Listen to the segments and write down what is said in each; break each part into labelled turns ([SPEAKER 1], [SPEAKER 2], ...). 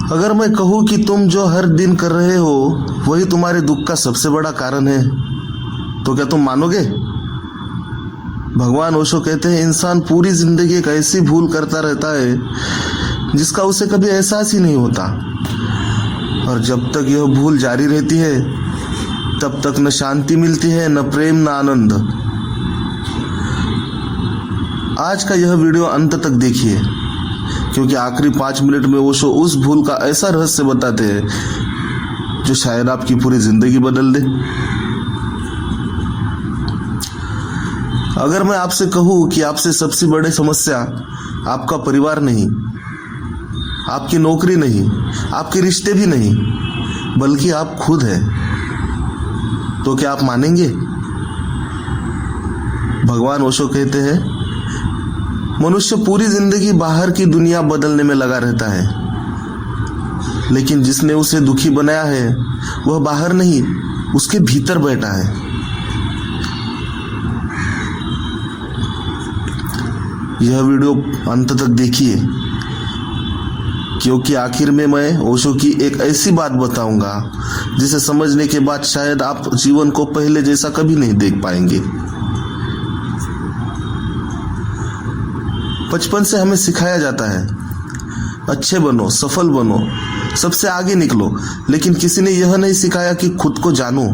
[SPEAKER 1] अगर मैं कहूँ कि तुम जो हर दिन कर रहे हो वही तुम्हारे दुख का सबसे बड़ा कारण है, तो क्या तुम मानोगे? भगवान ओशो कहते हैं, इंसान पूरी जिंदगी एक ऐसी भूल करता रहता है जिसका उसे कभी एहसास ही नहीं होता, और जब तक यह भूल जारी रहती है तब तक न शांति मिलती है, न प्रेम, न आनंद। आज का यह वीडियो अंत तक देखिए, क्योंकि आखिरी 5 मिनट में ओशो उस भूल का ऐसा रहस्य बताते हैं जो शायद आपकी पूरी जिंदगी बदल दे। अगर मैं आपसे कहूँ कि आपसे सबसे बड़ी समस्या आपका परिवार नहीं, आपकी नौकरी नहीं, आपके रिश्ते भी नहीं, बल्कि आप खुद हैं, तो क्या आप मानेंगे? भगवान ओशो कहते हैं, मनुष्य पूरी जिंदगी बाहर की दुनिया बदलने में लगा रहता है, लेकिन जिसने उसे दुखी बनाया है वह बाहर नहीं, उसके भीतर बैठा है। यह वीडियो अंत तक देखिए, क्योंकि आखिर में मैं ओशो की एक ऐसी बात बताऊंगा जिसे समझने के बाद शायद आप जीवन को पहले जैसा कभी नहीं देख पाएंगे। बचपन से हमें सिखाया जाता है, अच्छे बनो, सफल बनो, सबसे आगे निकलो, लेकिन किसी ने यह नहीं सिखाया कि खुद को जानो।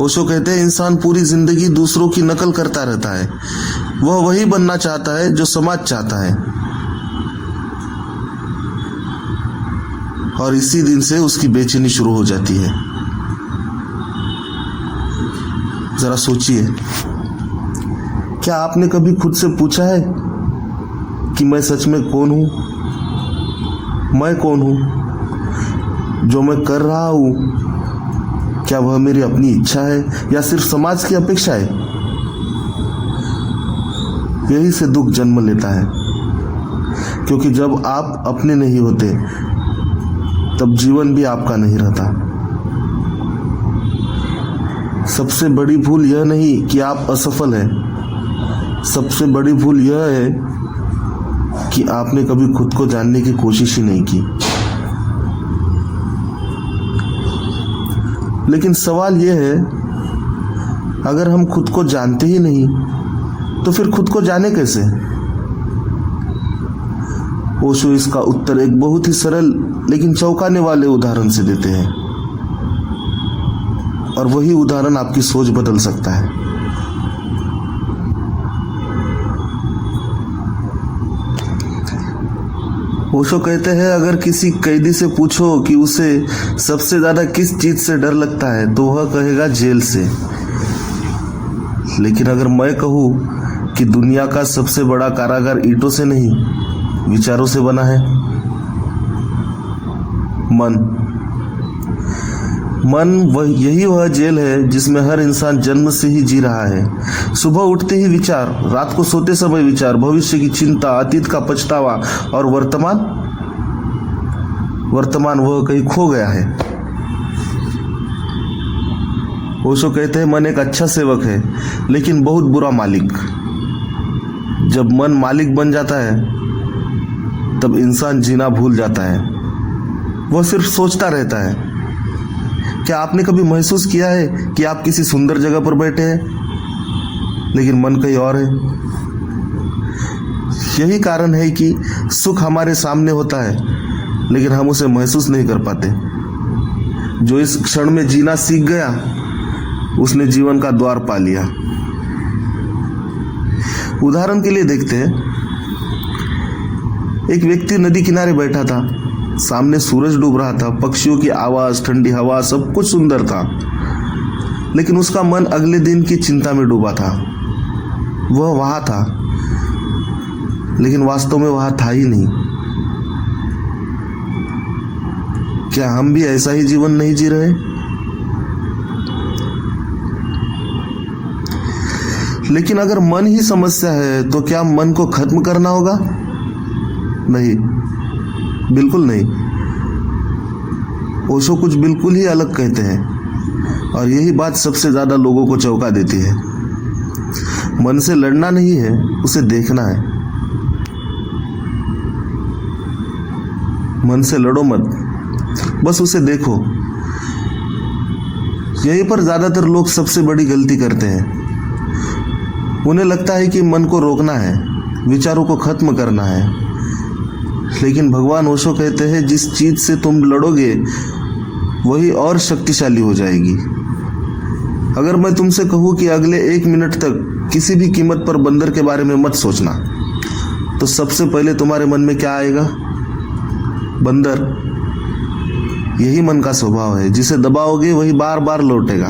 [SPEAKER 1] ओशो कहते हैं, इंसान पूरी जिंदगी दूसरों की नकल करता रहता है। वह वही बनना चाहता है जो समाज चाहता है, और इसी दिन से उसकी बेचैनी शुरू हो जाती है। जरा सोचिए, क्या आपने कभी खुद से पूछा है कि मैं सच में कौन हूं? मैं कौन हूं? जो मैं कर रहा हूं, क्या वह मेरी अपनी इच्छा है या सिर्फ समाज की अपेक्षा है? यही से दुख जन्म लेता है, क्योंकि जब आप अपने नहीं होते तब जीवन भी आपका नहीं रहता। सबसे बड़ी भूल यह नहीं कि आप असफल हैं, सबसे बड़ी भूल यह है कि आपने कभी खुद को जानने की कोशिश ही नहीं की। लेकिन सवाल यह है, अगर हम खुद को जानते ही नहीं तो फिर खुद को जाने कैसे? ओशो इसका उत्तर एक बहुत ही सरल लेकिन चौंकाने वाले उदाहरण से देते हैं, और वही उदाहरण आपकी सोच बदल सकता है। ओशो कहते हैं, अगर किसी कैदी से पूछो कि उसे सबसे ज्यादा किस चीज से डर लगता है तो वह कहेगा जेल से। लेकिन अगर मैं कहूँ कि दुनिया का सबसे बड़ा कारागार ईंटों से नहीं, विचारों से बना है, मन यही वह जेल है जिसमें हर इंसान जन्म से ही जी रहा है। सुबह उठते ही विचार, रात को सोते समय विचार, भविष्य की चिंता, अतीत का पछतावा, और वर्तमान वह कहीं खो गया है। ओशो कहते हैं, मन एक अच्छा सेवक है लेकिन बहुत बुरा मालिक। जब मन मालिक बन जाता है तब इंसान जीना भूल जाता है, वह सिर्फ सोचता रहता है। क्या आपने कभी महसूस किया है कि आप किसी सुंदर जगह पर बैठे हैं लेकिन मन कहीं और है? यही कारण है कि सुख हमारे सामने होता है लेकिन हम उसे महसूस नहीं कर पाते। जो इस क्षण में जीना सीख गया उसने जीवन का द्वार पा लिया। उदाहरण के लिए देखते हैं, एक व्यक्ति नदी किनारे बैठा था, सामने सूरज डूब रहा था, पक्षियों की आवाज, ठंडी हवा, सब कुछ सुंदर था, लेकिन उसका मन अगले दिन की चिंता में डूबा था। वह वहां था लेकिन वास्तव में वहां था ही नहीं। क्या हम भी ऐसा ही जीवन नहीं जी रहे? लेकिन अगर मन ही समस्या है तो क्या मन को खत्म करना होगा? नहीं, बिल्कुल नहीं। ओशो कुछ बिल्कुल ही अलग कहते हैं, और यही बात सबसे ज्यादा लोगों को चौंका देती है। मन से लड़ना नहीं है, उसे देखना है। मन से लड़ो मत, बस उसे देखो। यहीं पर ज्यादातर लोग सबसे बड़ी गलती करते हैं। उन्हें लगता है कि मन को रोकना है, विचारों को खत्म करना है, लेकिन भगवान ओशो कहते हैं जिस चीज से तुम लड़ोगे वही और शक्तिशाली हो जाएगी। अगर मैं तुमसे कहूं कि अगले 1 मिनट तक किसी भी कीमत पर बंदर के बारे में मत सोचना, तो सबसे पहले तुम्हारे मन में क्या आएगा? बंदर। यही मन का स्वभाव है, जिसे दबाओगे वही बार बार लौटेगा।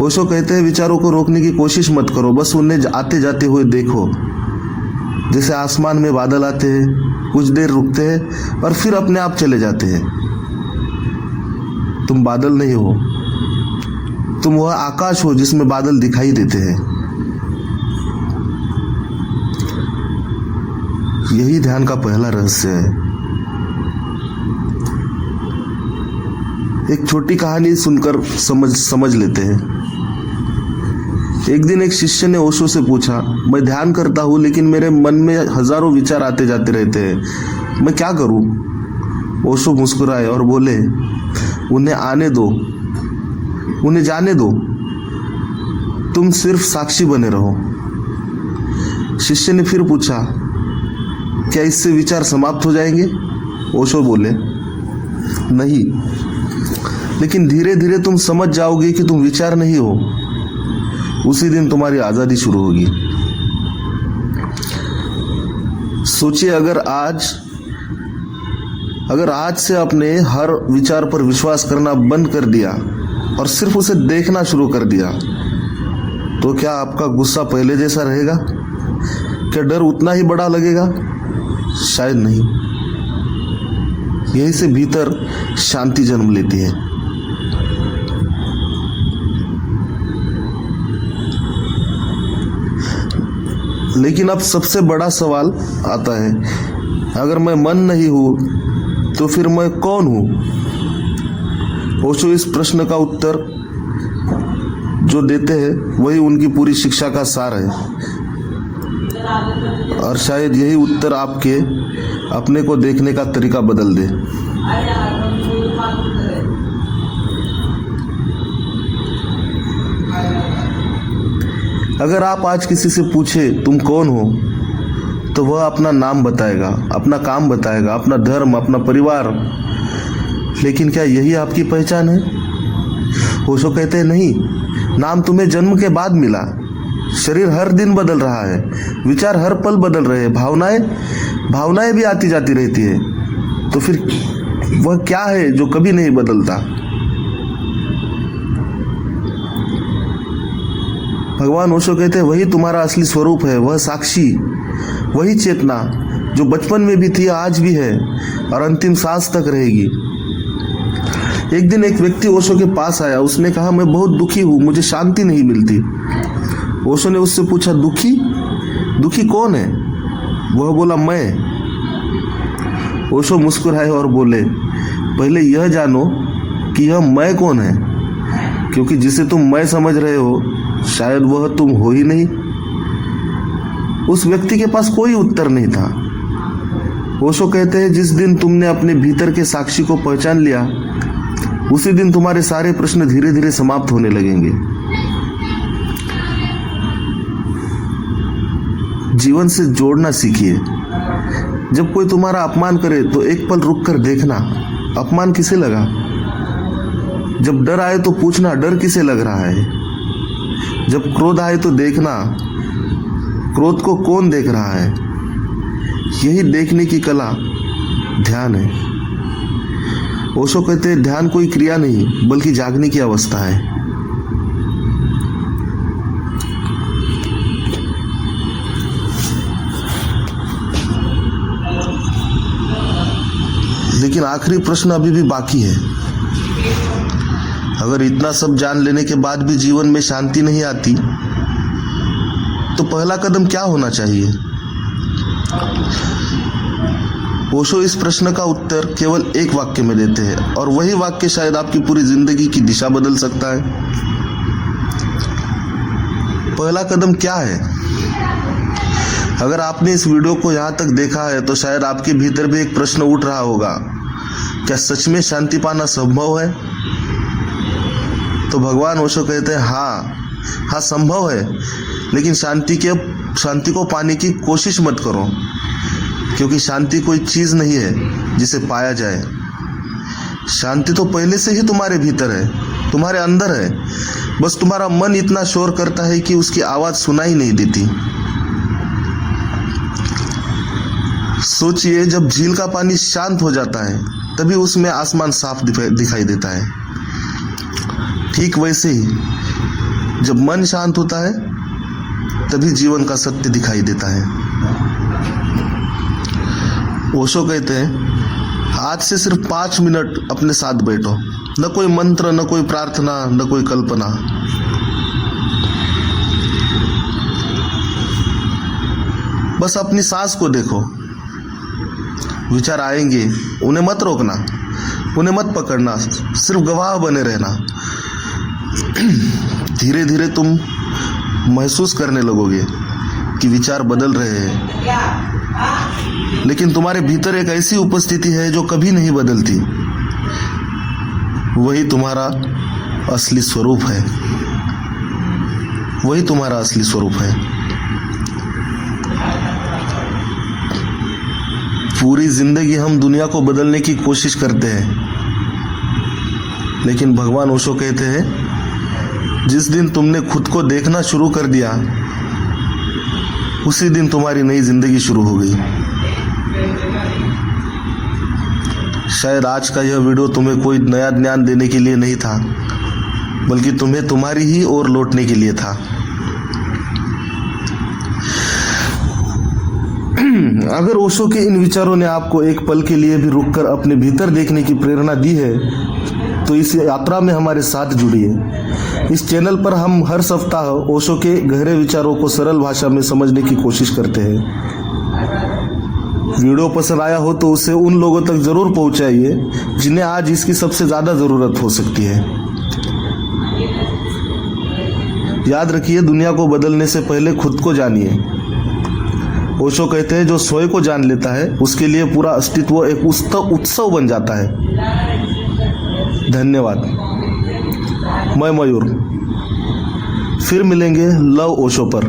[SPEAKER 1] ओशो कहते हैं विचारों को रोकने की कोशिश मत करो, बस उन्हें आते जाते हुए देखो। जैसे आसमान में बादल आते हैं, कुछ देर रुकते हैं और फिर अपने आप चले जाते हैं। तुम बादल नहीं हो, तुम वह आकाश हो जिसमें बादल दिखाई देते हैं। यही ध्यान का पहला रहस्य है। एक छोटी कहानी सुनकर समझ लेते हैं। एक दिन एक शिष्य ने ओशो से पूछा, मैं ध्यान करता हूँ लेकिन मेरे मन में हजारों विचार आते जाते रहते हैं, मैं क्या करूं? ओशो मुस्कुराए और बोले, उन्हें आने दो, उन्हें जाने दो, तुम सिर्फ साक्षी बने रहो। शिष्य ने फिर पूछा, क्या इससे विचार समाप्त हो जाएंगे? ओशो बोले, नहीं, लेकिन धीरे धीरे तुम समझ जाओगे कि तुम विचार नहीं हो। उसी दिन तुम्हारी आजादी शुरू होगी। सोचिए, अगर आज से आपने हर विचार पर विश्वास करना बंद कर दिया और सिर्फ उसे देखना शुरू कर दिया, तो क्या आपका गुस्सा पहले जैसा रहेगा? क्या डर उतना ही बड़ा लगेगा? शायद नहीं। यही से भीतर शांति जन्म लेती है। लेकिन अब सबसे बड़ा सवाल आता है, अगर मैं मन नहीं हूं तो फिर मैं कौन हूं? ओशो इस प्रश्न का उत्तर जो देते हैं वही उनकी पूरी शिक्षा का सार है। और शायद यही उत्तर आपके अपने को देखने का तरीका बदल दे। अगर आप आज किसी से पूछे तुम कौन हो, तो वह अपना नाम बताएगा, अपना काम बताएगा, अपना धर्म, अपना परिवार। लेकिन क्या यही आपकी पहचान है? ओशो कहते हैं नहीं, नाम तुम्हें जन्म के बाद मिला। शरीर हर दिन बदल रहा है, विचार हर पल बदल रहे हैं, भावनाएं भी आती जाती रहती है। तो फिर वह क्या है जो कभी नहीं बदलता? भगवान ओशो कहते हैं वही तुम्हारा असली स्वरूप है, वह साक्षी, वही चेतना जो बचपन में भी थी, आज भी है और अंतिम सांस तक रहेगी। एक दिन एक व्यक्ति ओशो के पास आया। उसने कहा, मैं बहुत दुखी हूं, मुझे शांति नहीं मिलती। ओशो ने उससे पूछा, दुखी कौन है? वह बोला, मैं। ओशो मुस्कुराए और बोले, पहले यह जानो कि यह मैं कौन है, क्योंकि जिसे तुम मैं समझ रहे हो शायद वह तुम हो ही नहीं। उस व्यक्ति के पास कोई उत्तर नहीं था। ओशो कहते हैं जिस दिन तुमने अपने भीतर के साक्षी को पहचान लिया, उसी दिन तुम्हारे सारे प्रश्न धीरे धीरे समाप्त होने लगेंगे। जीवन से जोड़ना सीखिए। जब कोई तुम्हारा अपमान करे तो एक पल रुक कर देखना, अपमान किसे लगा। जब डर आए तो पूछना, डर किसे लग रहा है। जब क्रोध आए तो देखना, क्रोध को कौन देख रहा है। यही देखने की कला ध्यान है। ओशो कहते हैं ध्यान कोई क्रिया नहीं बल्कि जागने की अवस्था है। लेकिन आखिरी प्रश्न अभी भी बाकी है। अगर इतना सब जान लेने के बाद भी जीवन में शांति नहीं आती, तो पहला कदम क्या होना चाहिए? ओशो इस प्रश्न का उत्तर केवल एक वाक्य में देते हैं, और वही वाक्य शायद आपकी पूरी जिंदगी की दिशा बदल सकता है। पहला कदम क्या है? अगर आपने इस वीडियो को यहाँ तक देखा है तो शायद आपके भीतर भी एक प्रश्न उठ रहा होगा, क्या सच में शांति पाना संभव है? तो भगवान ओशो कहते हैं हाँ संभव है, लेकिन शांति को पाने की कोशिश मत करो, क्योंकि शांति कोई चीज़ नहीं है जिसे पाया जाए। शांति तो पहले से ही तुम्हारे भीतर है, तुम्हारे अंदर है, बस तुम्हारा मन इतना शोर करता है कि उसकी आवाज़ सुनाई नहीं देती। सोचिए, जब झील का पानी शांत हो जाता है तभी उसमें आसमान साफ दिखाई देता है। ठीक वैसे ही जब मन शांत होता है तभी जीवन का सत्य दिखाई देता है। ओशो कहते हैं आज से सिर्फ 5 मिनट अपने साथ बैठो, न कोई मंत्र, न कोई प्रार्थना, न कोई कल्पना। बस अपनी सांस को देखो। विचार आएंगे, उन्हें मत रोकना, उन्हें मत पकड़ना, सिर्फ गवाह बने रहना। धीरे धीरे तुम महसूस करने लगोगे कि विचार बदल रहे हैं, लेकिन तुम्हारे भीतर एक ऐसी उपस्थिति है जो कभी नहीं बदलती। वही तुम्हारा असली स्वरूप है, वही तुम्हारा असली स्वरूप है। पूरी जिंदगी हम दुनिया को बदलने की कोशिश करते हैं, लेकिन भगवान ओशो कहते हैं जिस दिन तुमने खुद को देखना शुरू कर दिया उसी दिन तुम्हारी नई जिंदगी शुरू हो गई। शायद आज का यह वीडियो तुम्हें कोई नया ज्ञान देने के लिए नहीं था, बल्कि तुम्हें तुम्हारी ही ओर लौटने के लिए था। अगर ओशो के इन विचारों ने आपको एक पल के लिए भी रुककर अपने भीतर देखने की प्रेरणा दी है तो इस यात्रा में हमारे साथ जुड़िए। इस चैनल पर हम हर सप्ताह ओशो के गहरे विचारों को सरल भाषा में समझने की कोशिश करते हैं। वीडियो पसंद आया हो तो उसे उन लोगों तक जरूर पहुंचाइए जिन्हें आज इसकी सबसे ज़्यादा ज़रूरत हो सकती है। याद रखिए, दुनिया को बदलने से पहले खुद को जानिए। ओशो कहते हैं जो स्वयं को जान लेता है उसके लिए पूरा अस्तित्व एक उत्सव बन जाता है। धन्यवाद। मैं मयूर, फिर मिलेंगे लव ओशो पर।